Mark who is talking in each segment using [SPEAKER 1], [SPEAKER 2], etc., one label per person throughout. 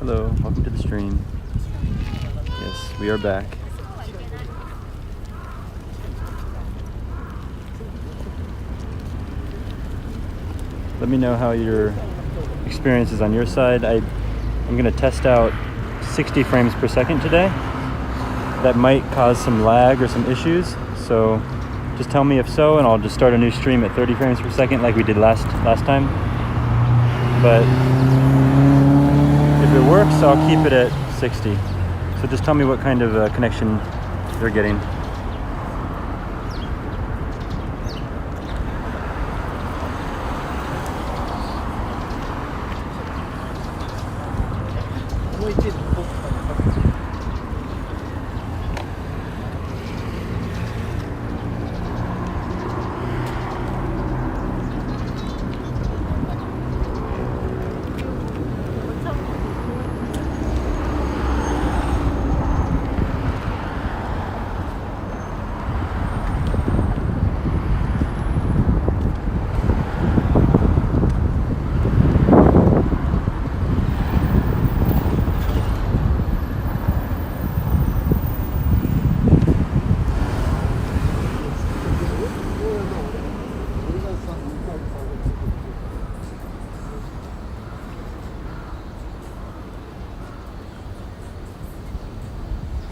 [SPEAKER 1] Hello, welcome to the stream. Yes, we are back. Let me know how your experience is on your side. I'm going to test out 60 frames per second today. That might cause some lag or some issues, so just tell me if so, and I'll just start a new stream at 30 frames per second like we did last time. But if it works, I'll keep it at 60. So just tell me what kind of connection you're getting.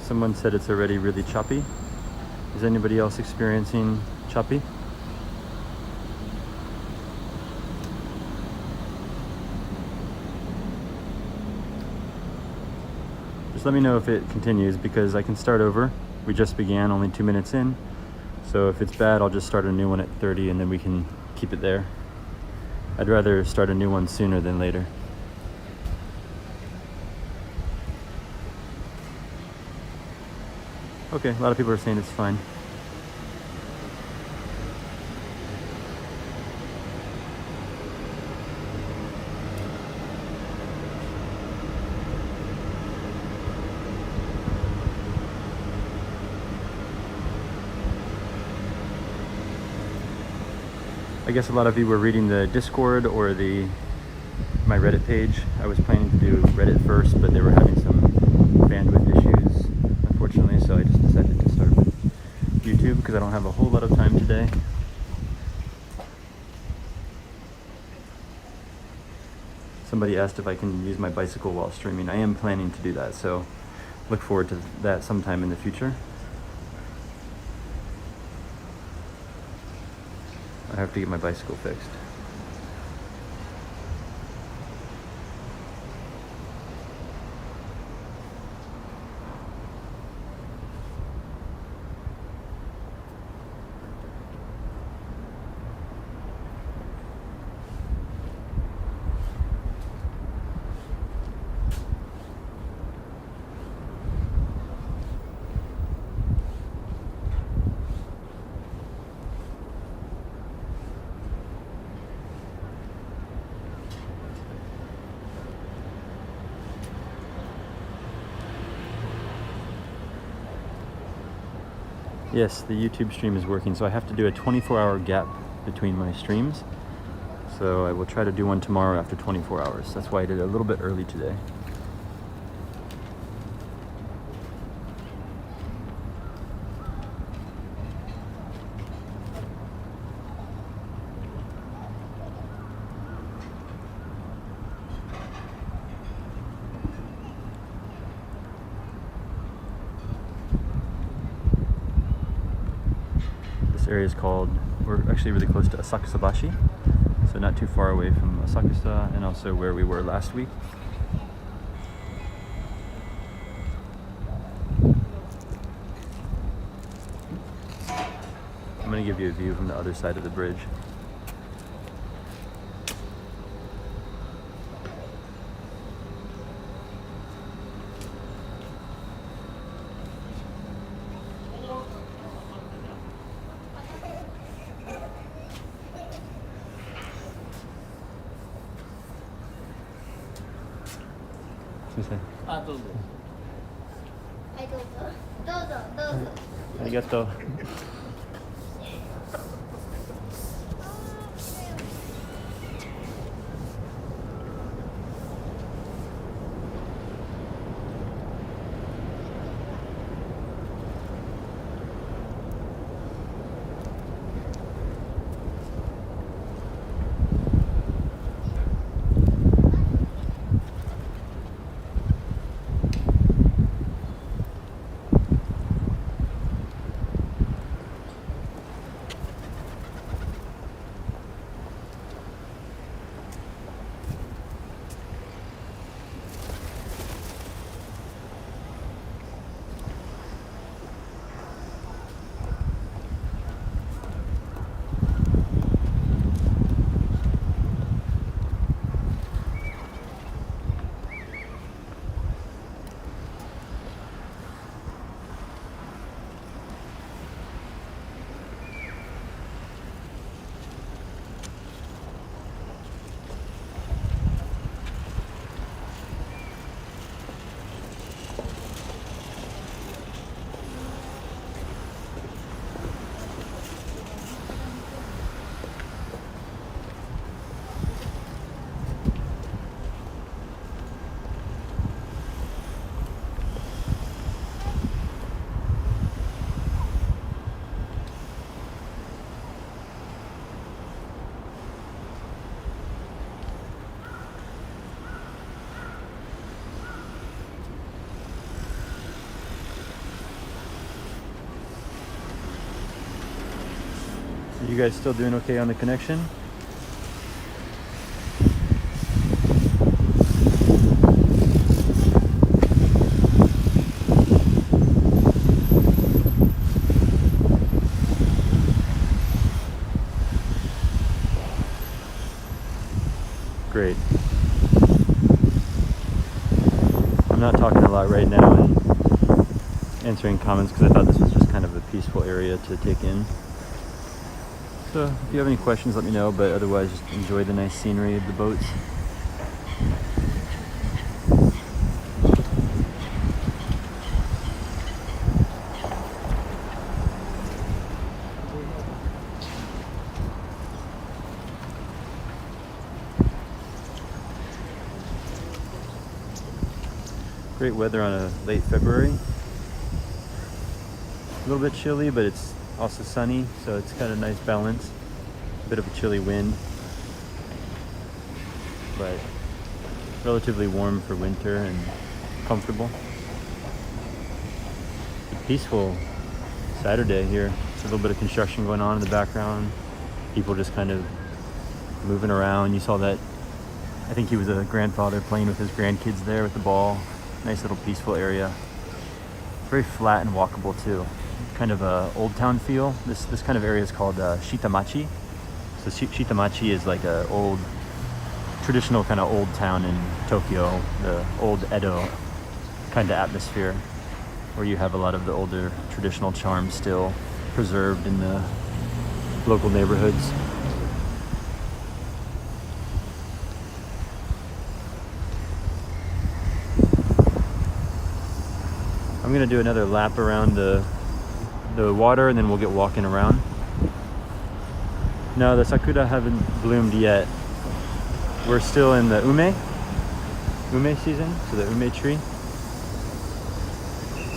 [SPEAKER 1] Someone said it's already really choppy. Is anybody else experiencing choppy? Just let me know if it continues, because I can start over. We just began, only 2 minutes in. So if it's bad, I'll just start a new one at 30 and then we can keep it there. I'd rather start a new one sooner than later. Okay, a lot of people are saying it's fine. I guess a lot of you were reading the Discord or my Reddit page. I was planning to do Reddit first, but they were having some bandwidth issues, unfortunately, so I just decided to start with YouTube because I don't have a whole lot of time today. Somebody asked if I can use my bicycle while streaming. I am planning to do that, so look forward to that sometime in the future. I have to get my bicycle fixed. Yes, the YouTube stream is working, so I have to do a 24-hour gap between my streams. So I will try to do one tomorrow after 24 hours. That's why I did it a little bit early today. This area is called, we're actually really close to Asakusabashi, so not too far away from Asakusa and also where we were last week. I'm going to give you a view from the other side of the bridge. Arigato. You guys still doing okay on the connection? Great. I'm not talking a lot right now and answering comments because I thought this was just kind of a peaceful area to take in. So if you have any questions, let me know, but otherwise just enjoy the nice scenery of the boats. Great weather on a late February. A little bit chilly, but it's also sunny, so it's kind of nice balance. A bit of a chilly wind, but relatively warm for winter and comfortable. It's a peaceful Saturday here. There's a little bit of construction going on in the background. People just kind of moving around. You saw that, I think he was a grandfather playing with his grandkids there with the ball. Nice little peaceful area. Very flat and walkable too. Kind of a old town feel. This kind of area is called Shitamachi. So Shitamachi is like a old, traditional kind of old town in Tokyo, the old Edo kind of atmosphere, where you have a lot of the older traditional charms still preserved in the local neighborhoods. I'm gonna do another lap around the water and then we'll get walking around. No, the sakura haven't bloomed yet. We're still in the ume season, so the ume tree.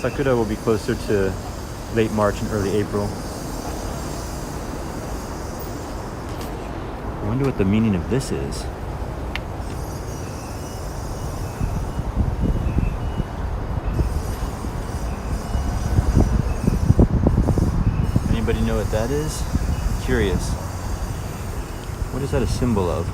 [SPEAKER 1] Sakura will be closer to late March and early April. I wonder what the meaning of this is. Anybody know what that is? Curious. What is that a symbol of?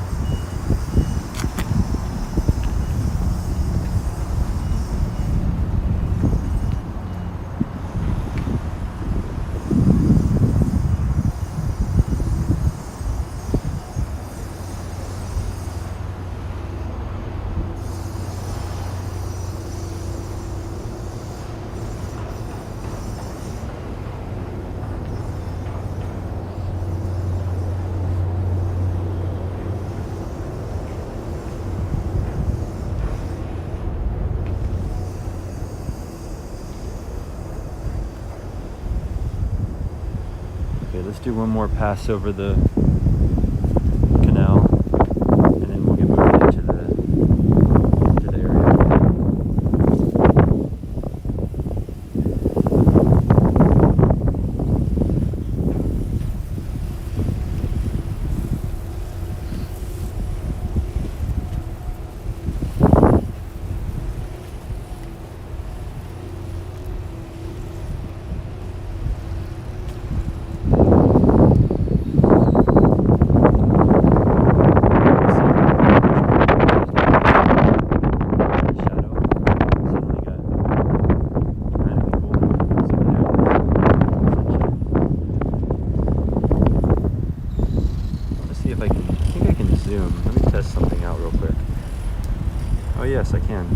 [SPEAKER 1] Okay, let's do one more pass over the canal, and then we'll get moving into the area. Oh yes, I can.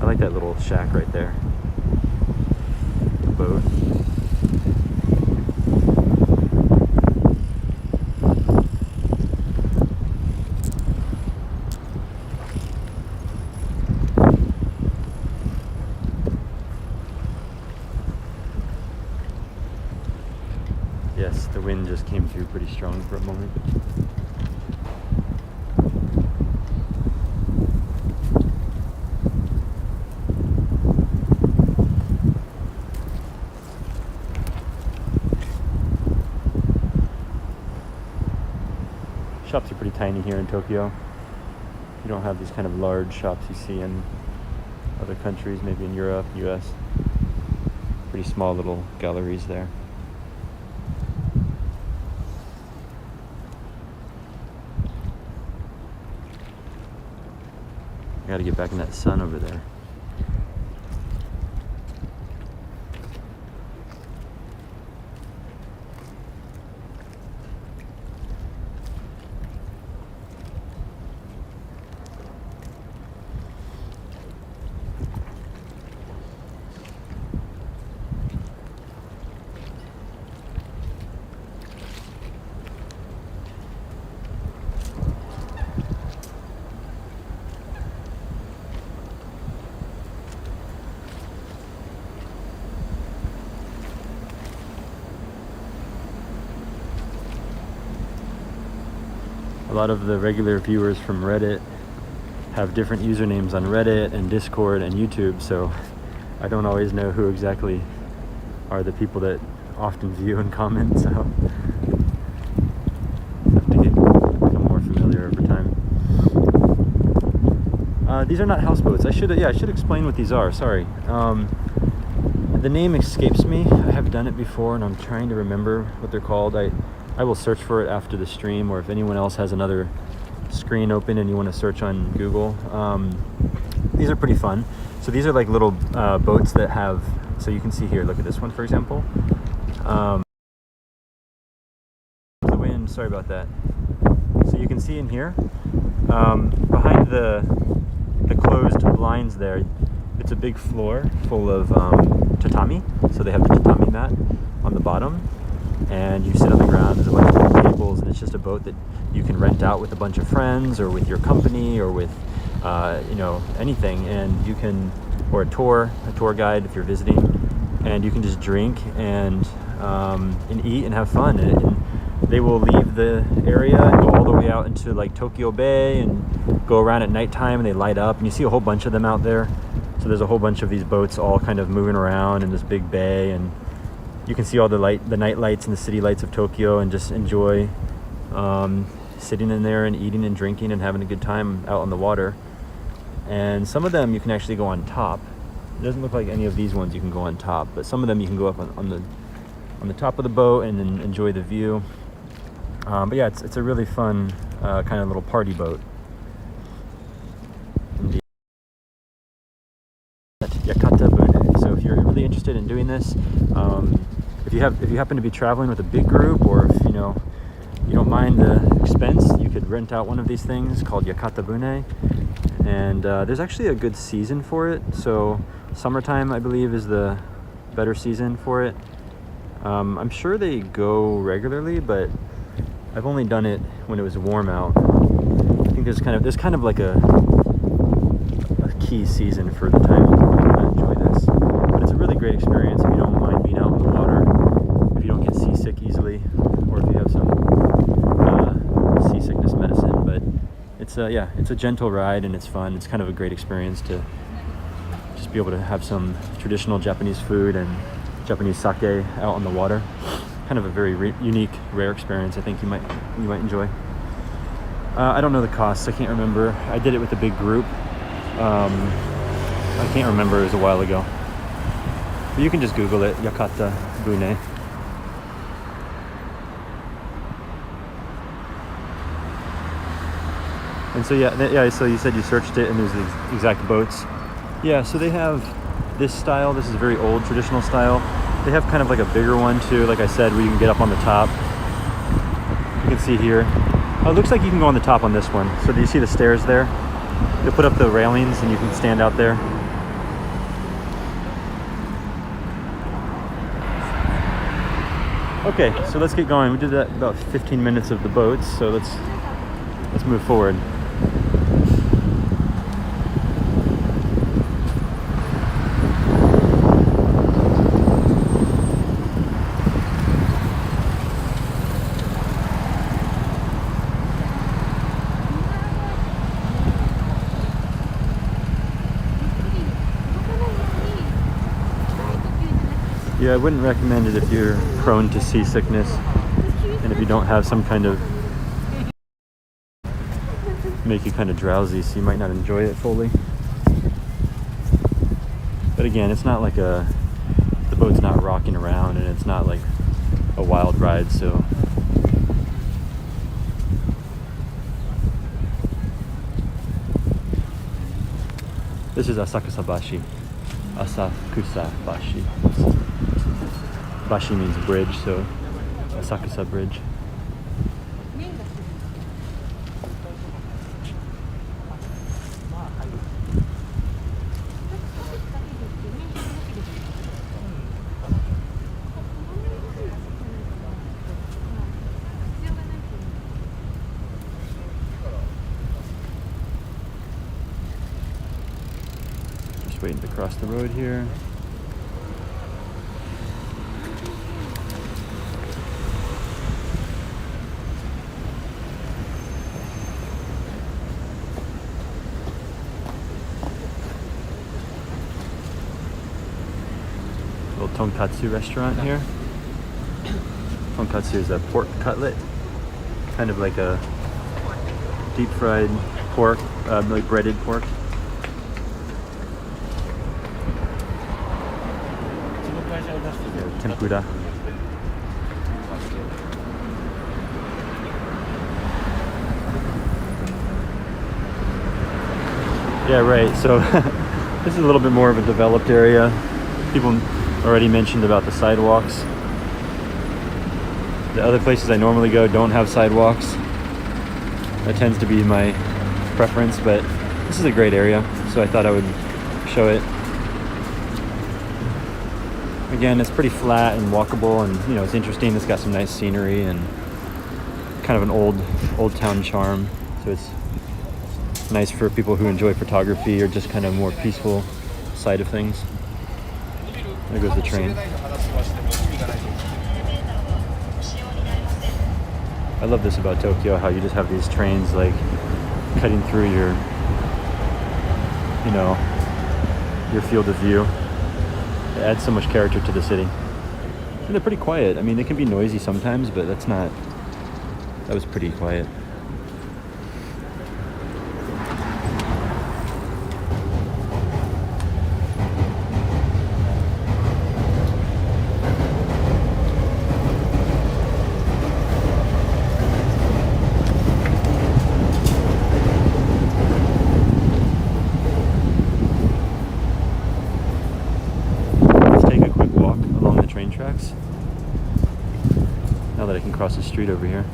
[SPEAKER 1] I like that little shack right there. The boat. Yes, the wind just came through pretty strong for a moment. Shops are pretty tiny here in Tokyo. You don't have these kind of large shops you see in other countries, maybe in Europe, US. Pretty small little galleries there. gotta get back in that sun over there. A lot of the regular viewers from Reddit have different usernames on Reddit and Discord and YouTube, so I don't always know who exactly are the people that often view and comment, so I have to become more familiar over time. These are not houseboats. I should explain what these are. Sorry. The name escapes me. I have done it before, and I'm trying to remember what they're called. I will search for it after the stream, or if anyone else has another screen open and you want to search on Google. These are pretty fun. So these are like little boats that have, so you can see here, look at this one for example. The wind, sorry about that. So you can see in here, behind the closed blinds there, it's a big floor full of tatami. So they have the tatami mat on the bottom, and you sit on the ground. There's a bunch of tables, and it's just a boat that you can rent out with a bunch of friends, or with your company, or with anything. And you can, or a tour guide if you're visiting, and you can just drink and eat and have fun. And they will leave the area and go all the way out into like Tokyo Bay and go around at nighttime, and they light up, and you see a whole bunch of them out there. So there's a whole bunch of these boats all kind of moving around in this big bay, and you can see all the night lights and the city lights of Tokyo, and just enjoy sitting in there and eating and drinking and having a good time out on the water. And some of them you can actually go on top. It doesn't look like any of these ones you can go on top, but some of them you can go up on the top of the boat and then enjoy the view. But yeah, it's a really fun kind of little party boat. Yakata Bune. So if you're really interested in doing this, if you happen to be traveling with a big group, or if you don't mind the expense, you could rent out one of these things called Yakata Bune. And there's actually a good season for it. So summertime, I believe, is the better season for it. I'm sure they go regularly, but I've only done it when it was warm out. I think there's kind of like a key season for the time you want to enjoy this. But it's a really great experience if you don't mind being out on the water, if you don't get seasick easily, or if you have some seasickness medicine. But it's a gentle ride, and it's fun. It's kind of a great experience to just be able to have some traditional Japanese food and Japanese sake out on the water. Kind of a very unique, rare experience. I think you might enjoy. I don't know the costs. I can't remember. I did it with a big group. I can't remember. It was a while ago. But you can just Google it, Yakata Bune. And so so you said you searched it, and there's the exact boats. Yeah, so they have this style. This is a very old traditional style. They have kind of like a bigger one too, like I said, where you can get up on the top. You can see here. Oh, it looks like you can go on the top on this one. So do you see the stairs there? They put up the railings, and you can stand out there. Okay, so let's get going. We did that about 15 minutes of the boats, so let's move forward. Yeah, I wouldn't recommend it if you're prone to seasickness, and if you don't have some kind of make you kind of drowsy, so you might not enjoy it fully. But again, it's not like the boat's not rocking around, and it's not like a wild ride, so This is Asakusabashi. Asakusabashi. Bashi means bridge, so Asakusa Bridge. Just waiting to cross the road here. Little tonkatsu restaurant here. Tonkatsu is a pork cutlet, kind of like a deep fried pork, like breaded pork. Yeah, tempura. Yeah, right. So this is a little bit more of a developed area. People already mentioned about the sidewalks. The other places I normally go don't have sidewalks. That tends to be my preference, but this is a great area, so I thought I would show it. Again, it's pretty flat and walkable, and you know, it's interesting. It's got some nice scenery and kind of an old town charm, so it's nice for people who enjoy photography or just kind of more peaceful side of things. There goes the train. I love this about Tokyo, how you just have these trains like cutting through your, you know, your field of view. It adds so much character to the city. And they're pretty quiet. I mean, they can be noisy sometimes, but that was pretty quiet. Tracks. Now that I can cross the street over here.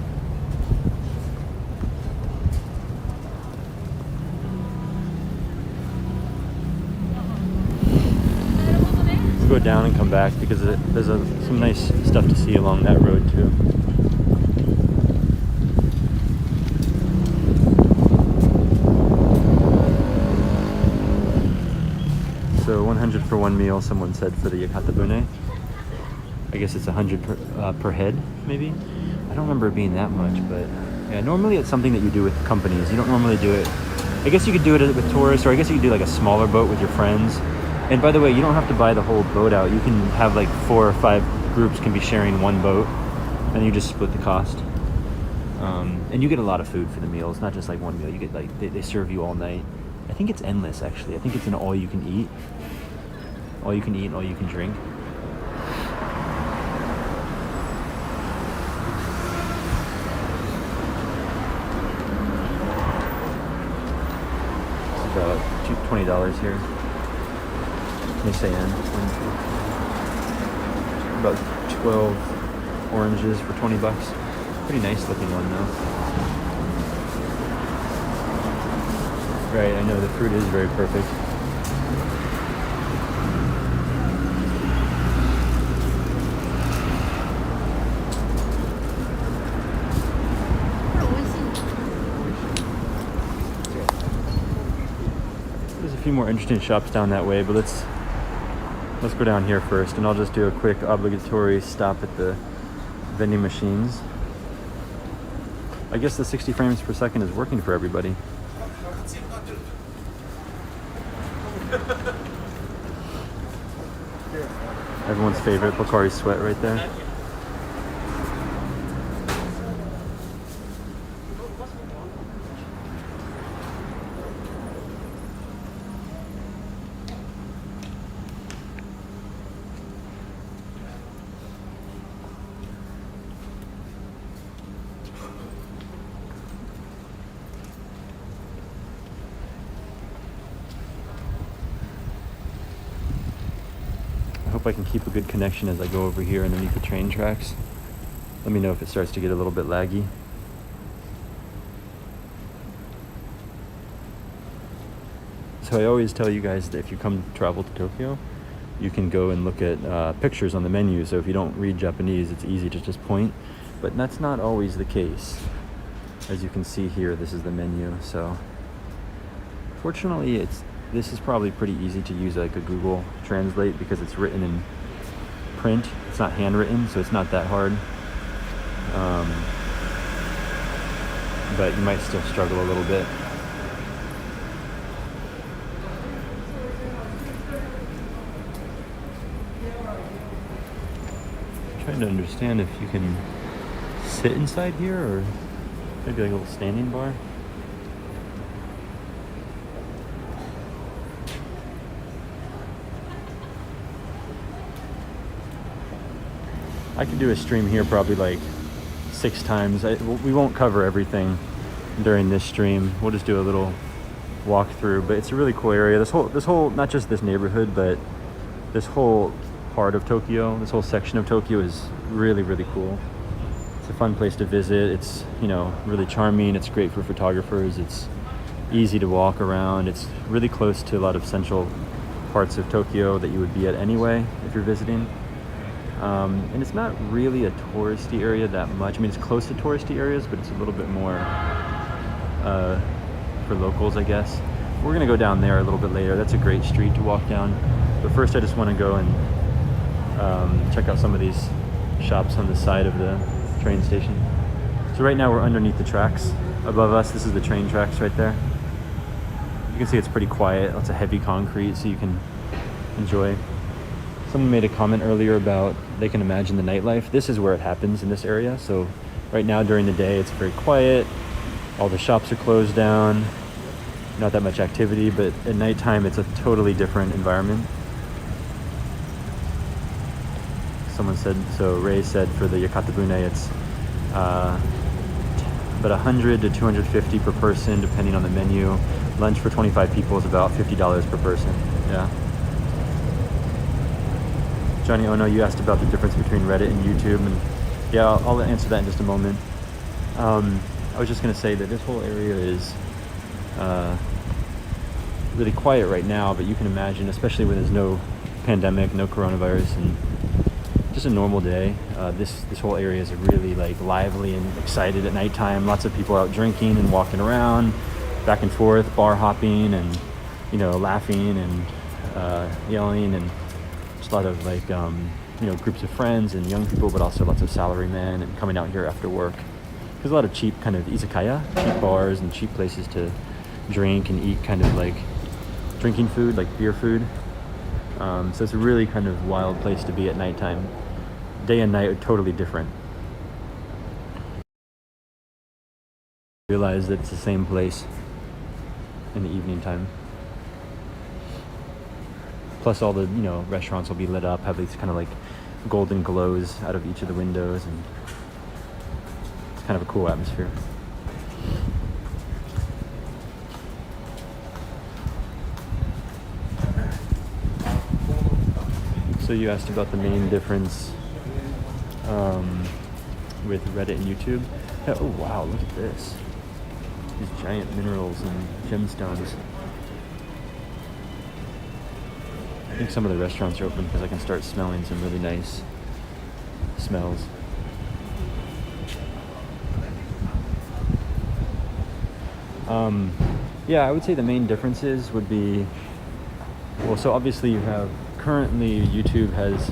[SPEAKER 1] Let's go down and come back because there's some nice stuff to see along that road too. So 100 for one meal, someone said, for the yakatabune. I guess it's 100 per head, maybe? I don't remember it being that much, but yeah, normally it's something that you do with companies. You don't normally do it. I guess you could do it with tourists, or I guess you could do like a smaller boat with your friends. And by the way, you don't have to buy the whole boat out. You can have like 4 or 5 groups can be sharing one boat, and you just split the cost. And you get a lot of food for the meals, not just like one meal. You get like, they serve you all night. I think it's endless, actually. I think it's an all you can eat and all you can drink. About $20 here. They say about 12 oranges for $20. Pretty nice looking one though. Right, I know the fruit is very perfect. There's a few more interesting shops down that way, but let's go down here first, and I'll just do a quick obligatory stop at the vending machines. I guess the 60 frames per second is working for everybody. Everyone's favorite, Pocari Sweat right there. I can keep a good connection as I go over here underneath the train tracks. Let me know if it starts to get a little bit laggy. So I always tell you guys that if you come travel to Tokyo, you can go and look at pictures on the menu. So if you don't read Japanese, it's easy to just point. But that's not always the case. As you can see here, this is the menu. So fortunately, this is probably pretty easy to use, like a Google Translate, because it's written in print. It's not handwritten, so it's not that hard. But you might still struggle a little bit. Trying to understand if you can sit inside here, or maybe like a little standing bar. I could do a stream here probably like 6 times. We won't cover everything during this stream. We'll just do a little walkthrough, but it's a really cool area. This whole, not just this neighborhood, but this whole part of Tokyo, this whole section of Tokyo is really, really cool. It's a fun place to visit. It's, you know, really charming. It's great for photographers. It's easy to walk around. It's really close to a lot of central parts of Tokyo that you would be at anyway if you're visiting. And it's not really a touristy area that much. I mean, it's close to touristy areas, but it's a little bit more for locals, I guess. We're gonna go down there a little bit later. That's a great street to walk down. But first I just wanna go and check out some of these shops on the side of the train station. So right now we're underneath the tracks. Above us, this is the train tracks right there. You can see it's pretty quiet. Lots of heavy concrete, so you can enjoy. Someone made a comment earlier about they can imagine the nightlife. This is where it happens in this area. So right now during the day, it's very quiet. All the shops are closed down. Not that much activity, but at nighttime, it's a totally different environment. Someone said, so Ray said for the Yakatabune, it's about 100 to 250 per person, depending on the menu. Lunch for 25 people is about $50 per person. Yeah. Johnny Ono, you asked about the difference between Reddit and YouTube, and yeah, I'll answer that in just a moment. I was just gonna say that this whole area is really quiet right now, but you can imagine, especially when there's no pandemic, no coronavirus, and just a normal day, this whole area is really like lively and excited at nighttime. Lots of people out drinking and walking around, back and forth, bar hopping, and you know, laughing and yelling, and just a lot of like you know, groups of friends and young people, but also lots of salarymen and coming out here after work. There's a lot of cheap kind of izakaya, cheap bars and cheap places to drink and eat, kind of like drinking food, like beer food. So it's a really kind of wild place to be at nighttime. Day and night are totally different. Realize that it's the same place in the evening time. Plus all the, you know, restaurants will be lit up, have these kind of like golden glows out of each of the windows, and it's kind of a cool atmosphere. So you asked about the main difference with Reddit and YouTube. Yeah, oh wow, look at this. These giant minerals and gemstones. I think some of the restaurants are open because I can start smelling some really nice smells. Yeah, I would say the main differences would be, well, so obviously you have, currently YouTube has,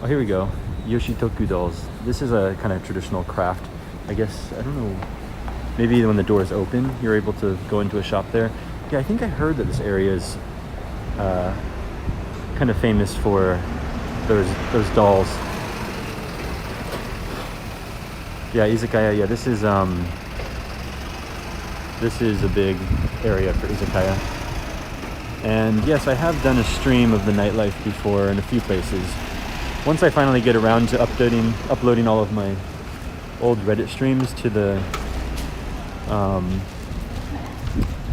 [SPEAKER 1] oh, here we go, Yoshitoku dolls. This is a kind of traditional craft. I guess, I don't know, maybe when the doors open, you're able to go into a shop there. Yeah, I think I heard that this area is kind of famous for those dolls. Yeah, izakaya. Yeah, this is a big area for izakaya. And yes, I have done a stream of the nightlife before in a few places. Once I finally get around to uploading all of my old Reddit streams to the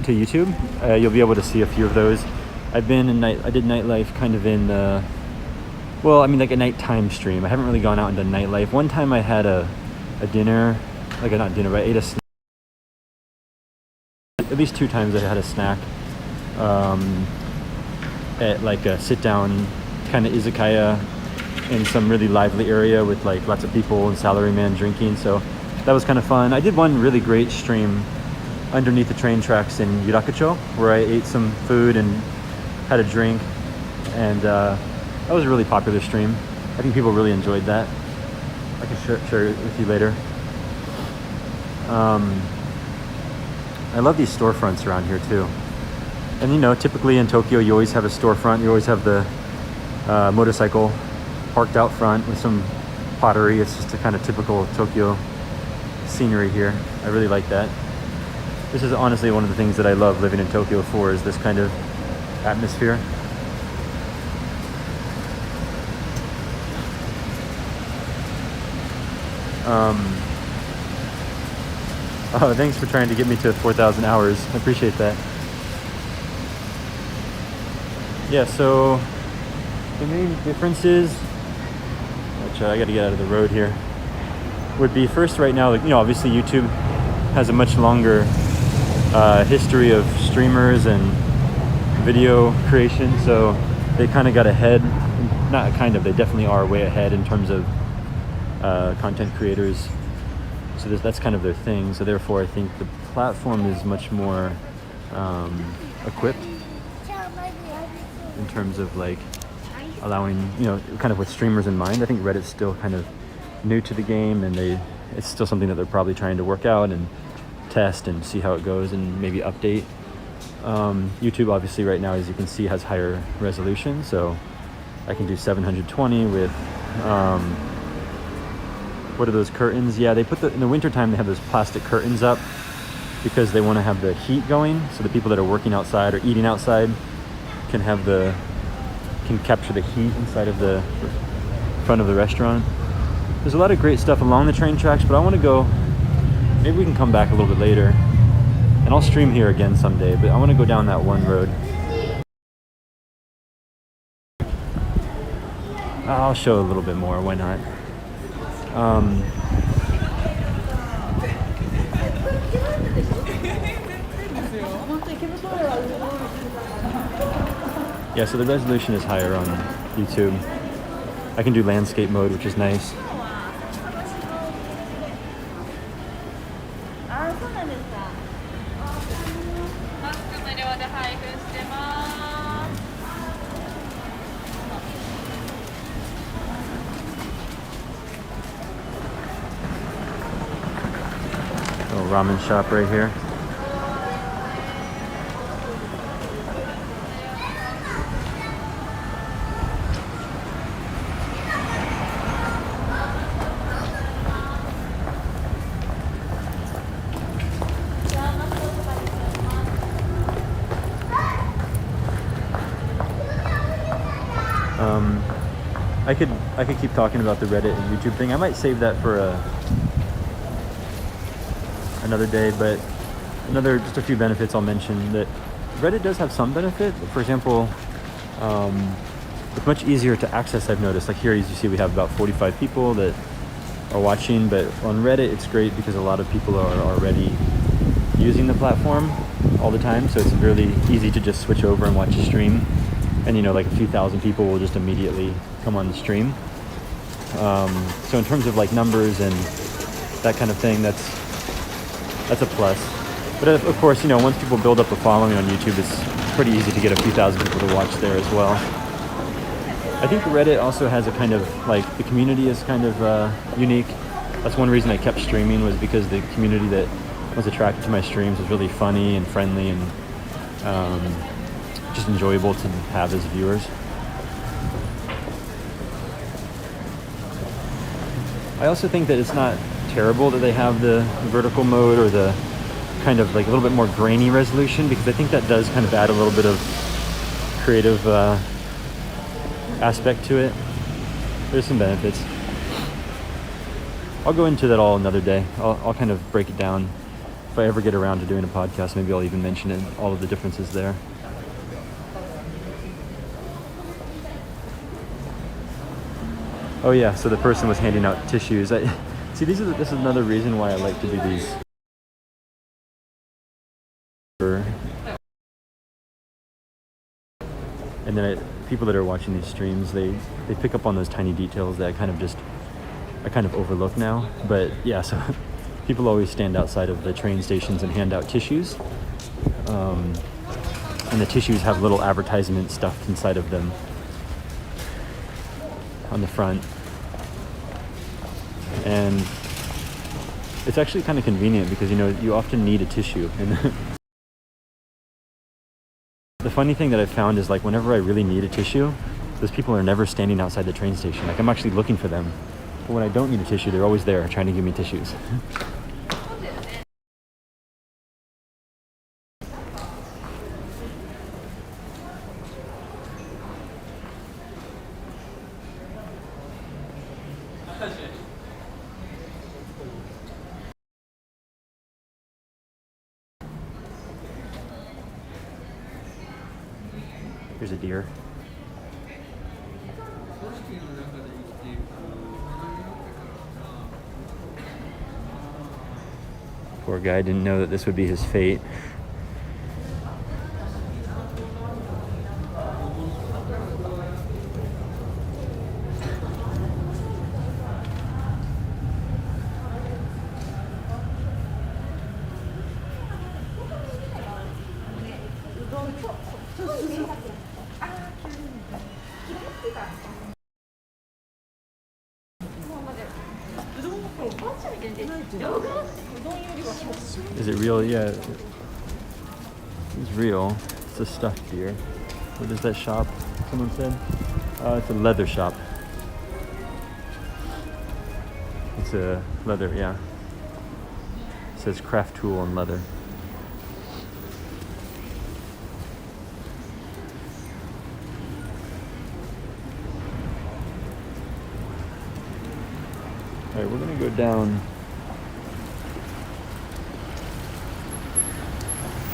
[SPEAKER 1] to YouTube, you'll be able to see a few of those. I did nightlife kind of in Well, I mean, like a nighttime stream. I haven't really gone out into nightlife. One time I had a dinner, like not dinner, but I ate a snack. At least 2 times I had a snack at like a sit-down kind of izakaya in some really lively area with like lots of people and salaryman drinking. So that was kind of fun. I did one really great stream underneath the train tracks in Yurakucho where I ate some food and had a drink, and that was a really popular stream. I think people really enjoyed that. I can share it with you later. I love these storefronts around here too. And you know, typically in Tokyo you always have a storefront. You always have the motorcycle parked out front with some pottery. It's just a kind of typical Tokyo scenery here. I really like that. This is honestly one of the things that I love living in Tokyo for, is this kind of atmosphere. Oh, thanks for trying to get me to 4,000 hours. I appreciate that. Yeah, so the main differences, which I gotta get out of the road here, would be first right now, like, you know, obviously YouTube has a much longer history of streamers and video creation, so they kind of got ahead. Not kind of, they definitely are way ahead in terms of content creators. So that's kind of their thing. So therefore, I think the platform is much more equipped in terms of like allowing, you know, kind of with streamers in mind. I think Reddit's still kind of new to the game, and it's still something that they're probably trying to work out and test and see how it goes and maybe update. YouTube obviously right now, as you can see, has higher resolution, so I can do 720 with what are those curtains? Yeah, they put in the wintertime they have those plastic curtains up because they want to have the heat going, so the people that are working outside or eating outside can capture the heat inside of the front of the restaurant. There's a lot of great stuff along the train tracks, but I want to go, maybe we can come back a little bit later and I'll stream here again someday, but I want to go down that one road. I'll show a little bit more, why not? Yeah, so the resolution is higher on YouTube. I can do landscape mode, which is nice. Little ramen shop right here. I could keep talking about the Reddit and YouTube thing. I might save that for another day, but just a few benefits I'll mention. That Reddit does have some benefit. For example, it's much easier to access, I've noticed. Like here, as you see, we have about 45 people that are watching, but on Reddit it's great because a lot of people are already using the platform all the time, so it's really easy to just switch over and watch a stream, and you know, like a few thousand people will just immediately come on the stream. So in terms of like numbers and that kind of thing, that's a plus. But of course, you know, once people build up a following on YouTube, it's pretty easy to get a few thousand people to watch there as well. I think Reddit also has a kind of like, the community is kind of unique. That's one reason I kept streaming, was because the community that was attracted to my streams was really funny and friendly and just enjoyable to have as viewers. I also think that it's not terrible that they have the vertical mode or the kind of like a little bit more grainy resolution, because I think that does kind of add a little bit of creative aspect to it. There's some benefits. I'll go into that all another day. I'll kind of break it down. If I ever get around to doing a podcast, maybe I'll even mention it, all of the differences there. Oh yeah, so the person was handing out tissues. See, this is another reason why I like to do these. And then people that are watching these streams, they pick up on those tiny details that I kind of overlook now. But yeah, so people always stand outside of the train stations and hand out tissues. And the tissues have little advertisement stuffed inside of them on the front. And it's actually kind of convenient because, you often need a tissue. And the funny thing that I've found is, like, whenever I really need a tissue, those people are never standing outside the train station. Like, I'm actually looking for them. But when I don't need a tissue, they're always there trying to give me tissues. Here's a deer. Poor guy didn't know that this would be his fate. Is it real? Yeah. It's real. It's a stuffed deer. What is that shop? Someone said? It's a leather shop. It's a leather, yeah. It says craft tool and leather. All right, we're gonna go down.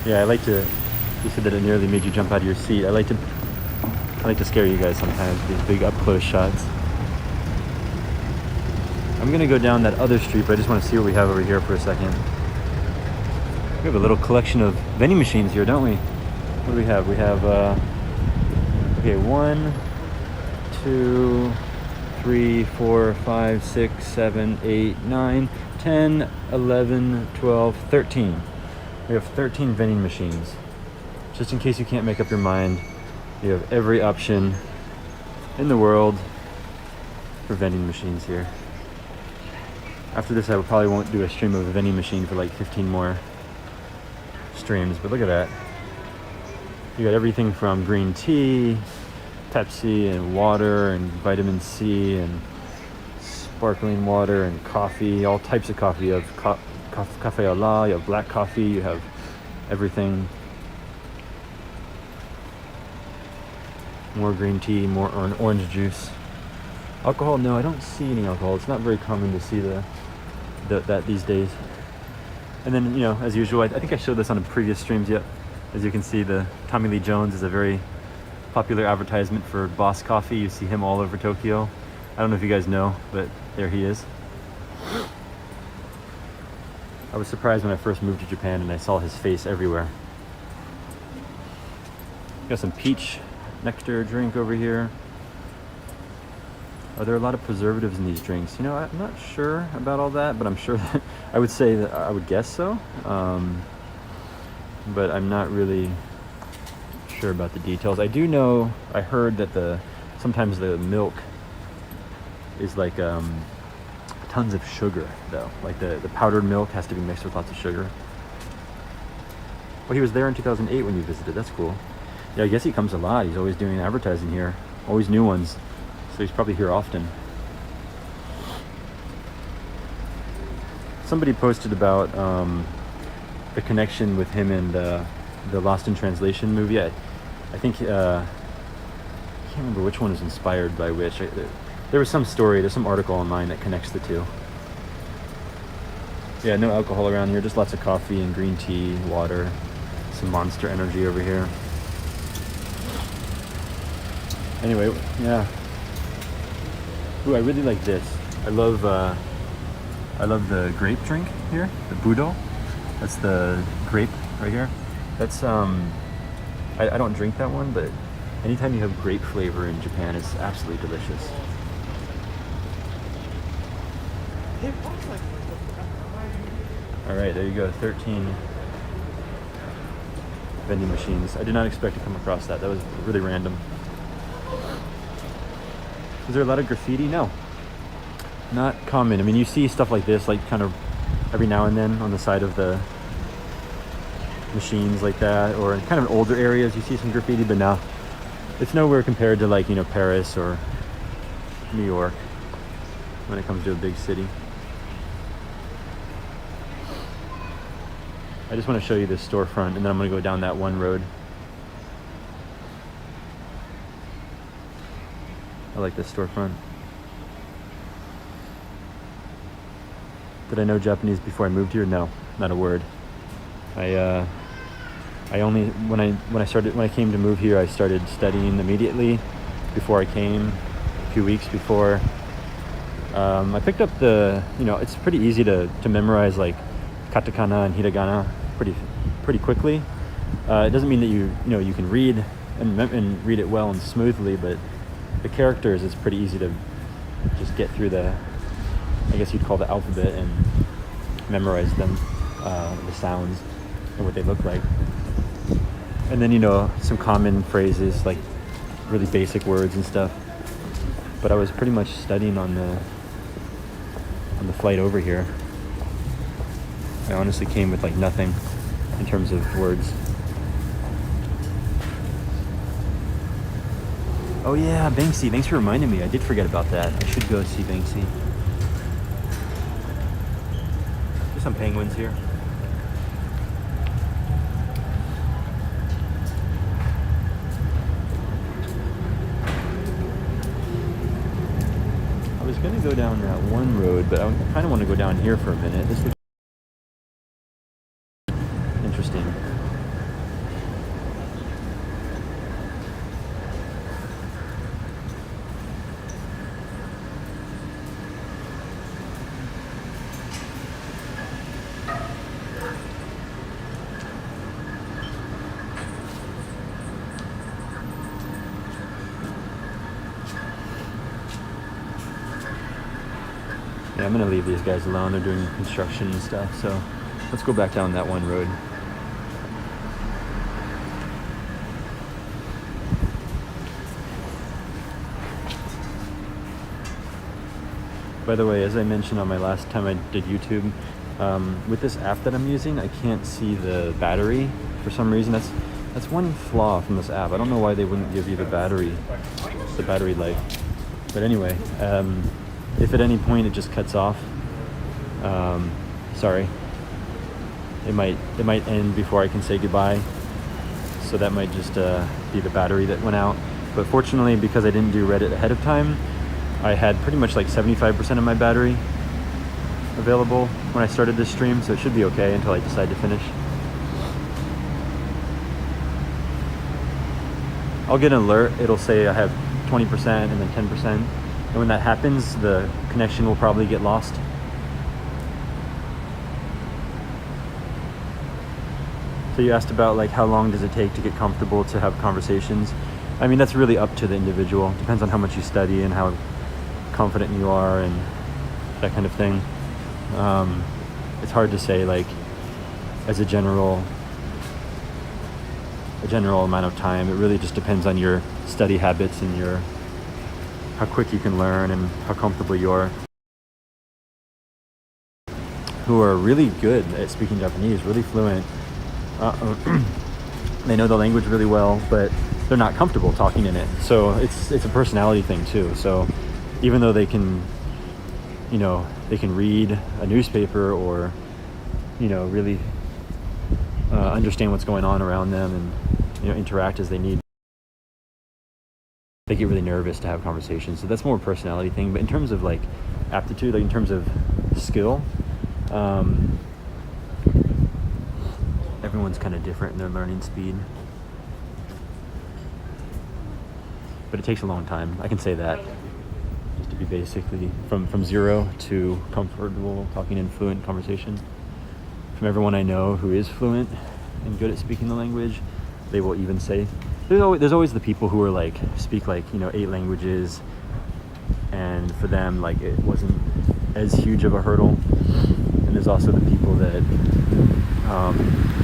[SPEAKER 1] Yeah, I like to. You said that it nearly made you jump out of your seat. I like to scare you guys sometimes. These big up close shots. I'm gonna go down that other street, but I just want to see what we have over here for a second. We have a little collection of vending machines here, don't we? What do we have? We have okay, 1, 2, 3, 4, 5, 6, 7, 8, 9, 10, 11, 12, 13. We have 13 vending machines. Just in case you can't make up your mind, you have every option in the world for vending machines here. After this, I probably won't do a stream of a vending machine for like 15 more streams, but look at that. You got everything from green tea, Pepsi, and water, and vitamin C, and sparkling water, and coffee, all types of coffee. You have cafe au lait, you have black coffee, you have everything. More green tea, more orange juice. Alcohol, no, I don't see any alcohol. It's not very common to see that these days. And then, as usual, I think I showed this on the previous streams yet. As you can see, the Tommy Lee Jones is a very popular advertisement for Boss Coffee. You see him all over Tokyo. I don't know if you guys know, but there he is. I was surprised when I first moved to Japan and I saw his face everywhere. Got some peach nectar drink over here. Are there a lot of preservatives in these drinks? I'm not sure about all that, but I'm sure that I would say that I would guess so. But I'm not really sure about the details. I do know, I heard that sometimes the milk is like tons of sugar though. Like the powdered milk has to be mixed with lots of sugar. Well, he was there in 2008 when you visited. That's cool. Yeah, I guess he comes a lot. He's always doing advertising here. Always new ones. So he's probably here often. Somebody posted about the connection with him and the Lost in Translation movie. I think, I can't remember which one is inspired by which. There was some story, there's some article online that connects the two. Yeah, no alcohol around here, just lots of coffee and green tea, water, some Monster Energy over here. Anyway, yeah. Ooh, I really like this. I love the grape drink here, the Budo. That's the grape right here. That's I don't drink that one, but anytime you have grape flavor in Japan, it's absolutely delicious. All right, there you go, 13 vending machines. I did not expect to come across that. That was really random. Is there a lot of graffiti? No, not common. I mean, you see stuff like this, like kind of every now and then on the side of the machines like that, or in kind of older areas you see some graffiti, but no, it's nowhere compared to, like, you know, Paris or New York when it comes to a big city. I just want to show you this storefront, and then I'm going to go down that one road. I like this storefront. Did I know Japanese before I moved here? No, not a word. I only when I came to move here, I started studying immediately before I came, a few weeks before. I picked up it's pretty easy to memorize, like, katakana and hiragana pretty quickly. It doesn't mean that you can read and read it well and smoothly, but the characters, it's pretty easy to just get through the, I guess you'd call the alphabet, and memorize them, the sounds and what they look like. And then, some common phrases, like really basic words and stuff. But I was pretty much studying on the flight over here. I honestly came with like nothing in terms of words. Oh yeah, Banksy, thanks for reminding me. I did forget about that. I should go see Banksy. There's some penguins here. I was gonna go down that one road, but I kind of want to go down here for a minute. This looks interesting. Yeah, I'm gonna leave these guys alone. They're doing construction and stuff, so let's go back down that one road. By the way, as I mentioned on my last time I did YouTube, with this app that I'm using, I can't see the battery for some reason. That's one flaw from this app. I don't know why they wouldn't give you the battery life. But anyway, if at any point it just cuts off, sorry. It might end before I can say goodbye. So that might just be the battery that went out. But fortunately, because I didn't do Reddit ahead of time, I had pretty much like 75% of my battery available when I started this stream, so it should be okay until I decide to finish. I'll get an alert. It'll say I have 20% and then 10%. And when that happens, the connection will probably get lost. So you asked about like how long does it take to get comfortable to have conversations. I mean, that's really up to the individual. Depends on how much you study and how confident you are and that kind of thing. It's hard to say like as a general amount of time. It really just depends on your study habits and how quick you can learn and how comfortable you are. Who are really good at speaking Japanese, really fluent. They know the language really well, but they're not comfortable talking in it. So it's a personality thing too. So even though they can read a newspaper or, really understand what's going on around them and, interact as they need, they get really nervous to have conversations. So that's more a personality thing. But in terms of like aptitude, like in terms of skill, everyone's kind of different in their learning speed. But it takes a long time. I can say that. Just to be basically from 0 to comfortable talking in fluent conversation. From everyone I know who is fluent and good at speaking the language, they will even say, there's always the people who are like, speak like, 8 languages, and for them, like, it wasn't as huge of a hurdle. And there's also the people that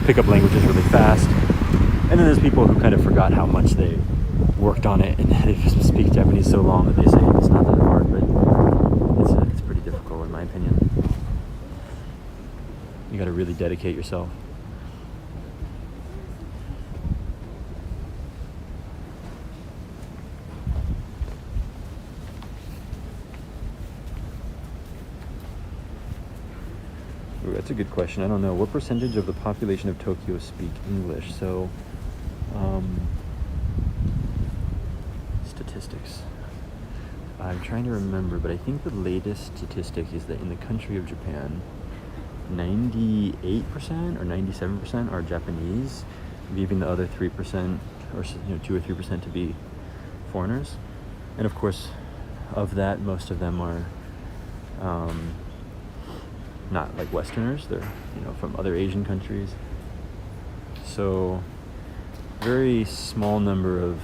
[SPEAKER 1] pick up languages really fast. And then there's people who kind of forgot how much they worked on it, and they just speak Japanese so long that they say it's not that hard, but it's pretty difficult in my opinion. You got to really dedicate yourself. Ooh, that's a good question. I don't know. What percentage of the population of Tokyo speak English? So, statistics. I'm trying to remember, but I think the latest statistic is that in the country of Japan, 98% or 97% are Japanese, leaving the other 3% or 2 or 3% to be foreigners. And of course, of that, most of them are not like Westerners. They're from other Asian countries. So very small number of,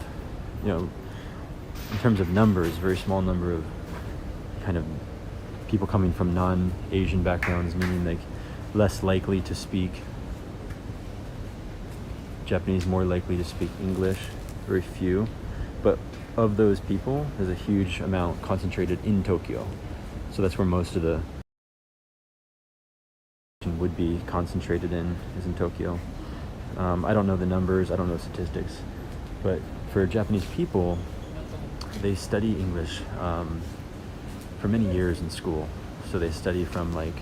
[SPEAKER 1] in terms of numbers, very small number of kind of people coming from non-Asian backgrounds, meaning like less likely to speak Japanese, more likely to speak English, very few. But of those people, there's a huge amount concentrated in Tokyo. So that's where most of the would be concentrated is in Tokyo. I don't know the numbers, I don't know statistics, but for Japanese people, they study English for many years in school. So they study from like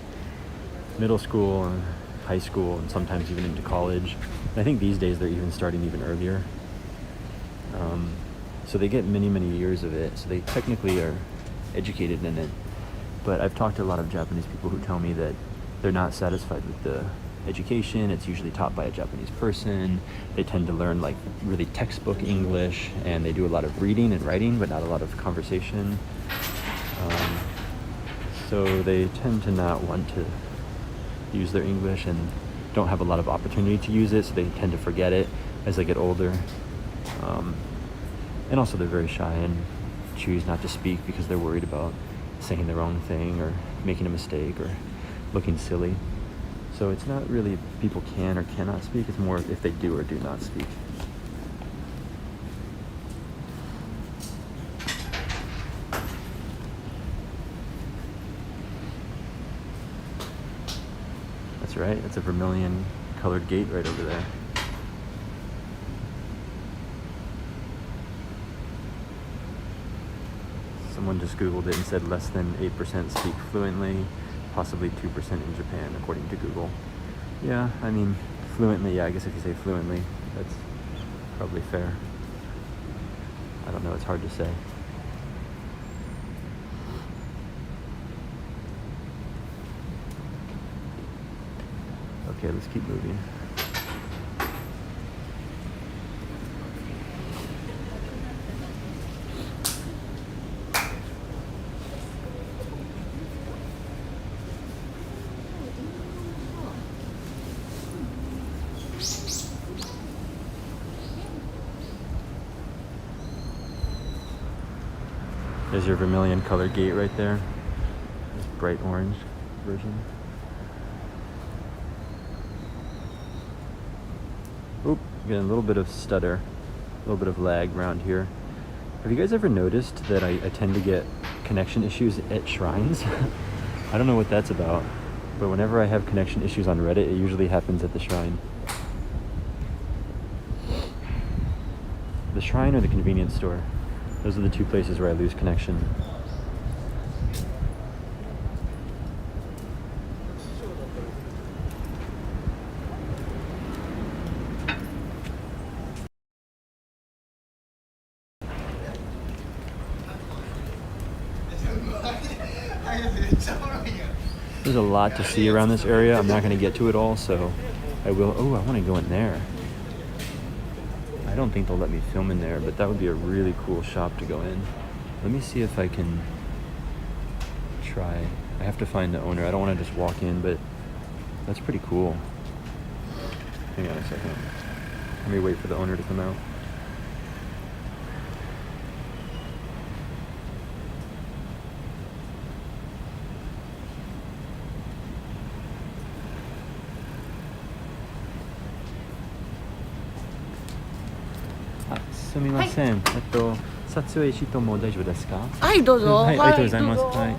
[SPEAKER 1] middle school and high school and sometimes even into college. And I think these days they're even starting even earlier. So they get many, many years of it. So they technically are educated in it. But I've talked to a lot of Japanese people who tell me that they're not satisfied with the education. It's usually taught by a Japanese person. They tend to learn like really textbook English, and they do a lot of reading and writing, but not a lot of conversation. So they tend to not want to use their English and don't have a lot of opportunity to use it, so they tend to forget it as they get older. And also they're very shy and choose not to speak because they're worried about saying the wrong thing or making a mistake or looking silly. So it's not really people can or cannot speak, it's more if they do or do not speak. That's right, it's a vermilion colored gate right over there. Someone just Googled it and said less than 8% speak fluently, possibly 2% in Japan, according to Google. Yeah, I mean, fluently, yeah, I guess if you say fluently, that's probably fair. I don't know, it's hard to say. Okay, let's keep moving. There's your vermilion colored gate right there. This bright orange version. Oop, getting a little bit of stutter, a little bit of lag around here. Have you guys ever noticed that I tend to get connection issues at shrines? I don't know what that's about, but whenever I have connection issues on Reddit, it usually happens at the shrine. The shrine or the convenience store. Those are the two places where I lose connection. There's a lot to see around this area. I'm not going to get to it all, so I will. Oh, I want to go in there. I don't think they'll let me film in there, but that would be a really cool shop to go in. Let me see if I can try. I have to find the owner. I don't want to just walk in, but that's pretty cool. Hang on a second. Let me wait for the owner to come out. Ah, すみません。撮影シートも大丈夫ですか？
[SPEAKER 2] はい、どうぞ。
[SPEAKER 1] はい、ありがとうございます。
[SPEAKER 2] どうぞ。
[SPEAKER 1] はい。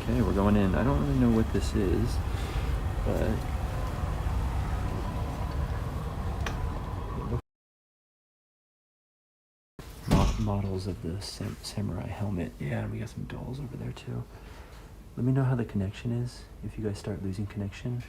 [SPEAKER 1] Okay, we're going in. I don't really know what this is, but models of the samurai helmet. Yeah, and we got some dolls over there too. Let me know how the connection is if you guys start losing connection.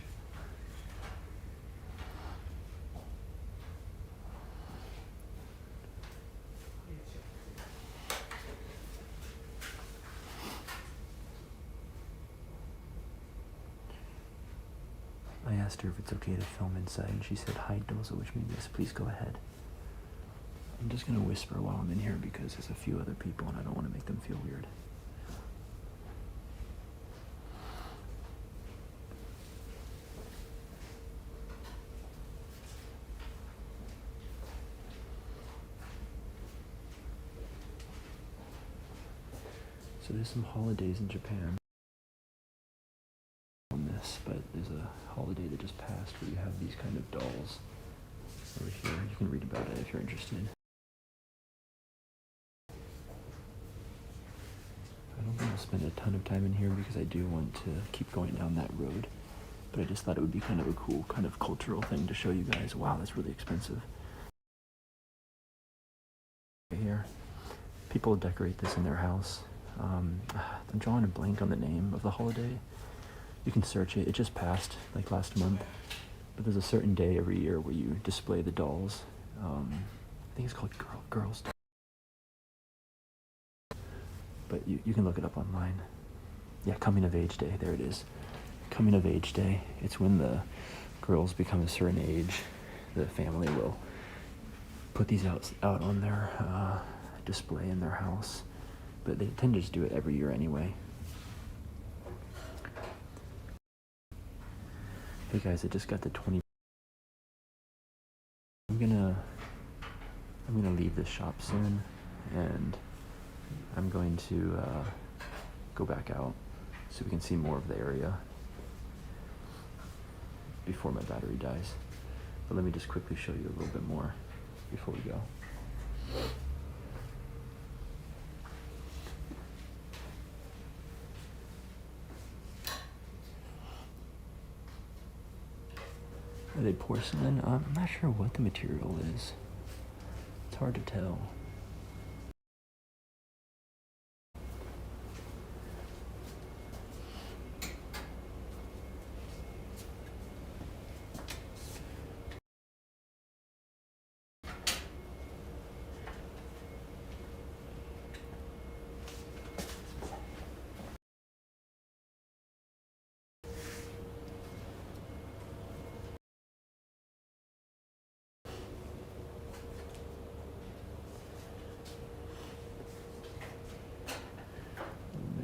[SPEAKER 1] I asked her if it's okay to film inside, and she said, "Hi, dozo," which means yes, please go ahead. I'm just gonna whisper while I'm in here because there's a few other people and I don't want to make them feel weird. So there's some holidays in Japan on this, but there's a holiday that just passed where you have these kind of dolls over here. You can read about it if you're interested. I don't think I'll spend a ton of time in here because I do want to keep going down that road, but I just thought it would be kind of a cool kind of cultural thing to show you guys. Wow, that's really expensive. Here, people decorate this in their house. I'm drawing a blank on the name of the holiday. You can search it. It just passed like last month, but there's a certain day every year where you display the dolls. I think it's called Girls Day. But you can look it up online. Yeah, Coming of Age Day. There it is. Coming of Age Day. It's when the girls become a certain age. The family will put these out on their display in their house. But they tend to just do it every year anyway. Hey guys, I just got the 20. I'm gonna leave this shop soon, and I'm going to go back out so we can see more of the area before my battery dies. But let me just quickly show you a little bit more before we go. Are they porcelain? I'm not sure what the material is. It's hard to tell.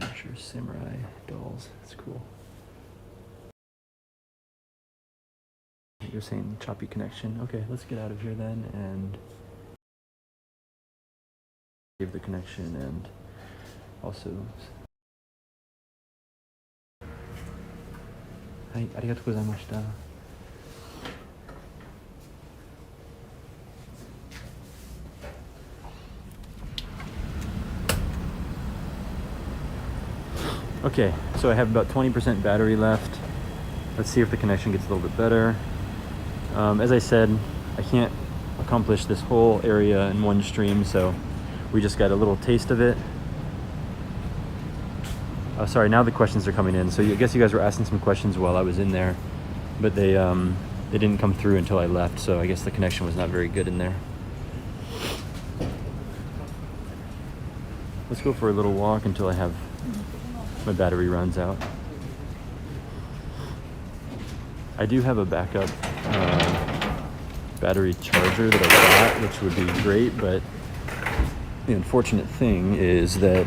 [SPEAKER 1] Miniature samurai dolls. That's cool. You're saying choppy connection. Okay, let's get out of here then and save the connection and also. Hi, arigatou gozaimashita. Okay, so I have about 20% battery left. Let's see if the connection gets a little bit better. As I said, I can't accomplish this whole area in one stream, so we just got a little taste of it. Oh, sorry, now the questions are coming in. So I guess you guys were asking some questions while I was in there, but they didn't come through until I left, so I guess the connection was not very good in there. Let's go for a little walk until I have my battery runs out. I do have a backup battery charger that I got, which would be great, but the unfortunate thing is that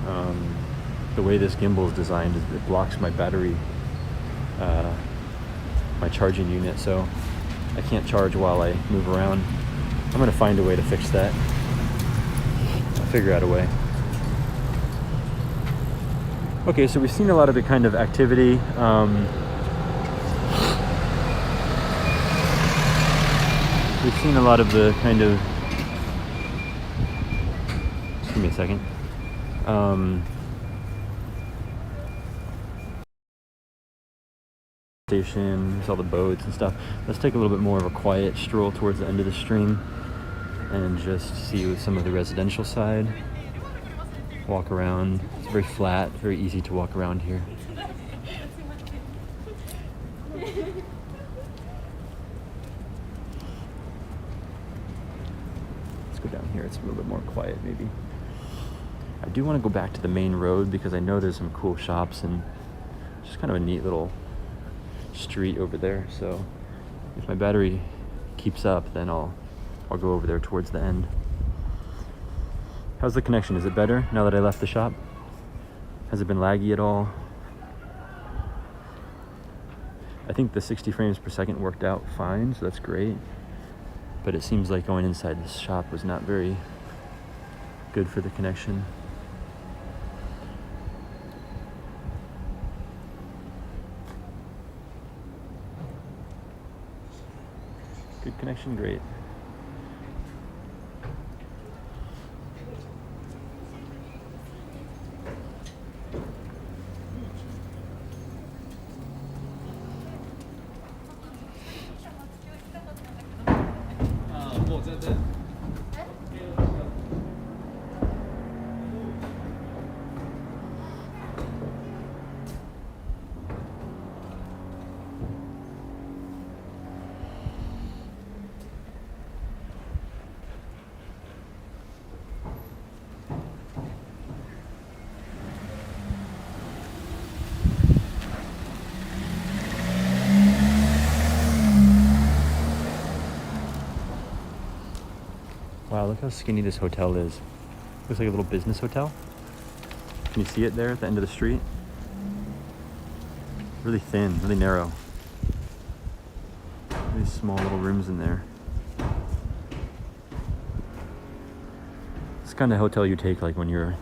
[SPEAKER 1] The way this gimbal is designed is it blocks my battery, my charging unit, so I can't charge while I move around. I'm gonna find a way to fix that. I'll figure out a way. Okay, so we've seen a lot of the kind of activity. We've seen a lot of the kind of, just give me a second. Station, there's all the boats and stuff. Let's take a little bit more of a quiet stroll towards the end of the stream and just see some of the residential side. Walk around. It's very flat, very easy to walk around here. Let's go down here. It's a little bit more quiet maybe. I do want to go back to the main road because I know there's some cool shops and just kind of a neat little street over there. So if my battery keeps up, then I'll go over there towards the end. How's the connection? Is it better now that I left the shop? Has it been laggy at all? I think the 60 frames per second worked out fine, so that's great. But it seems like going inside this shop was not very good for the connection. Good connection, great. Wow, look how skinny this hotel is. Looks like a little business hotel. Can you see it there at the end of the street? Really thin, really narrow. Really small little rooms in there. It's the kind of hotel you take like when you're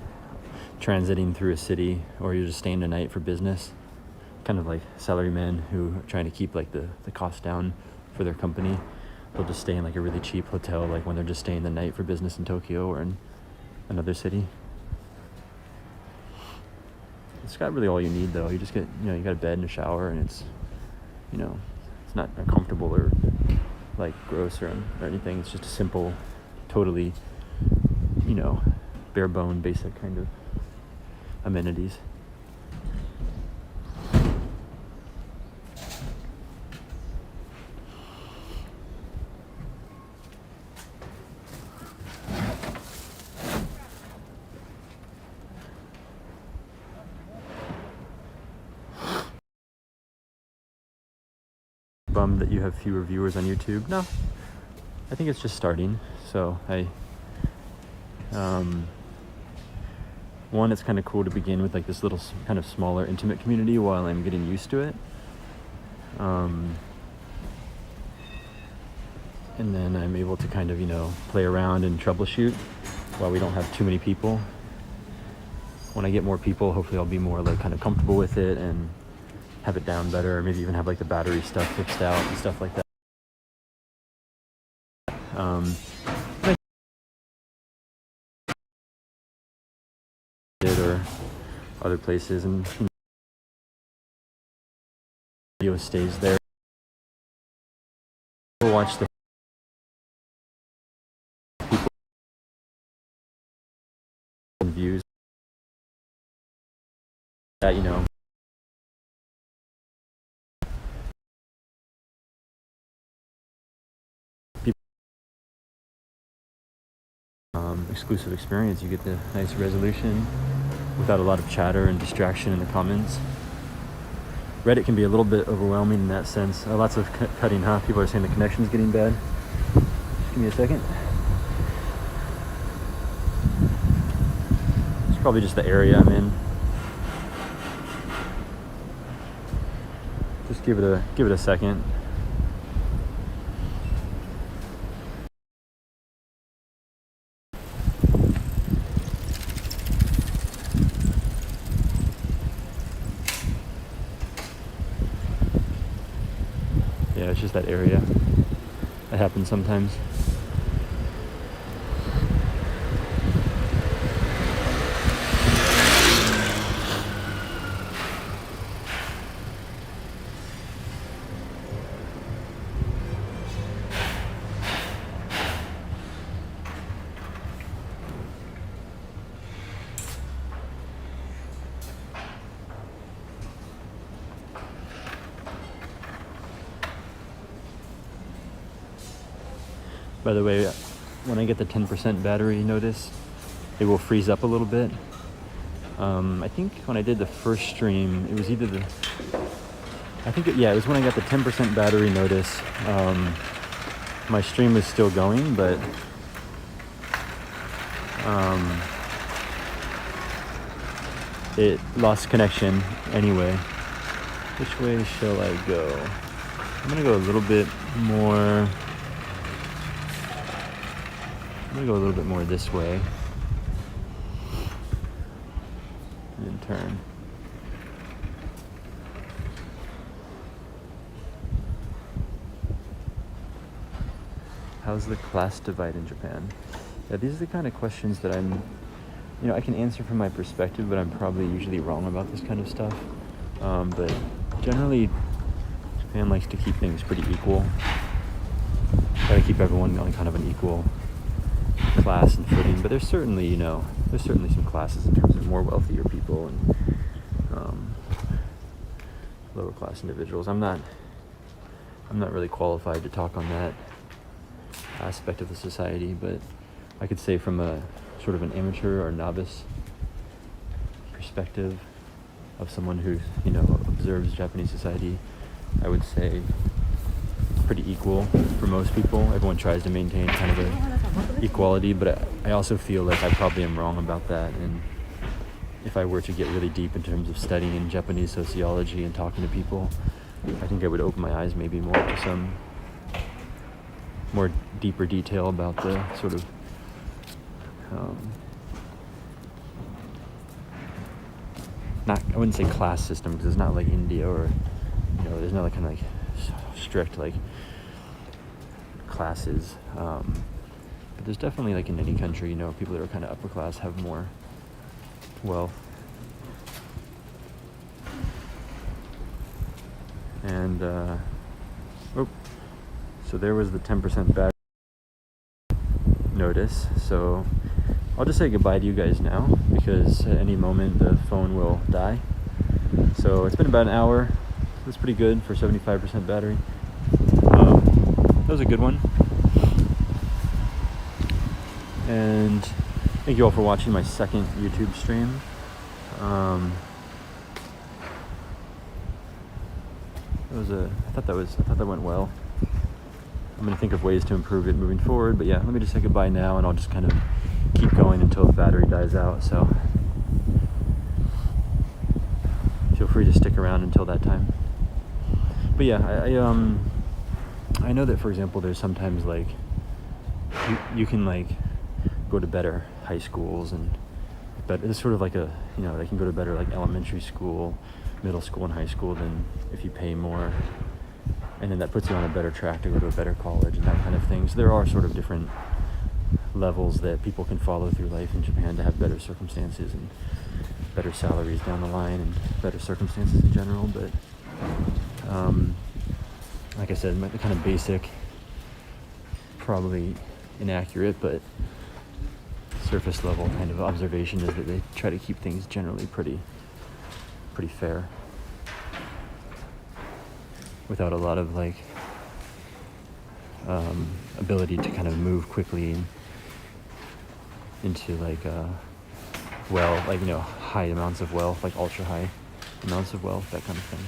[SPEAKER 1] transiting through a city or you're just staying the night for business. Kind of like salarymen who are trying to keep like the cost down for their company. They'll just stay in like a really cheap hotel, like when they're just staying the night for business in Tokyo or in another city. It's got really all you need though. You just get, you got a bed and a shower, and it's, it's not uncomfortable or like gross or anything. It's just a simple, totally, bare bone, basic kind of amenities. Bummed that you have fewer viewers on YouTube? No, I think it's just starting. So one, it's kind of cool to begin with like this little kind of smaller intimate community while I'm getting used to it. And then I'm able to kind of, play around and troubleshoot while we don't have too many people. When I get more people, hopefully I'll be more like kind of comfortable with it and have it down better, or maybe even have like the battery stuff fixed out and stuff like that. Or other places, and video stays there. We'll watch the people views that exclusive experience. You get the nice resolution without a lot of chatter and distraction in the comments. Reddit can be a little bit overwhelming in that sense. Lots of cutting, huh? People are saying the connection's getting bad. Just give me a second. Probably just the area I'm in. Just give it a second. Yeah, it's just that area. That happens sometimes. By the way, when I get the 10% battery notice, it will freeze up a little bit. I think when I did the first stream, it was either it was when I got the 10% battery notice. My stream was still going, but it lost connection anyway. Which way shall I go? I'm gonna go a little bit more. I'm gonna go a little bit more this way. And then turn. How's the class divide in Japan? Yeah, these are the kind of questions that I can answer from my perspective, but I'm probably usually wrong about this kind of stuff. But generally, Japan likes to keep things pretty equal. Try to keep everyone on kind of an equal class and footing, but there's certainly some classes in terms of more wealthier people and lower class individuals. I'm not really qualified to talk on that aspect of the society, but I could say from a sort of an amateur or novice perspective of someone who observes Japanese society, I would say it's pretty equal for most people. Everyone tries to maintain kind of a equality, but I also feel like I probably am wrong about that. And if I were to get really deep in terms of studying Japanese sociology and talking to people, I think I would open my eyes maybe more to some more deeper detail about the sort of I wouldn't say class system, because it's not like India, or there's not like kind of like strict like classes, but there's definitely, like in any country, people that are kind of upper class have more wealth. And so there was the 10% battery notice. So I'll just say goodbye to you guys now, because at any moment the phone will die. So it's been about an hour. That's pretty good for 75% battery. That was a good one. And thank you all for watching my second YouTube stream. I thought that went well. I'm gonna think of ways to improve it moving forward, but yeah, let me just say goodbye now, and I'll just kind of keep going until the battery dies out. So feel free to stick around until that time. But yeah, I know that, for example, there's sometimes like you can like go to better high schools, but it's sort of like they can go to better like elementary school, middle school, and high school than if you pay more, and then that puts you on a better track to go to a better college and that kind of thing. So there are sort of different levels that people can follow through life in Japan to have better circumstances and better salaries down the line and better circumstances in general. But like I said, the kind of basic, probably inaccurate, but surface level kind of observation is that they try to keep things generally pretty fair, without a lot of like ability to kind of move quickly into like high amounts of wealth, like ultra high amounts of wealth, that kind of thing.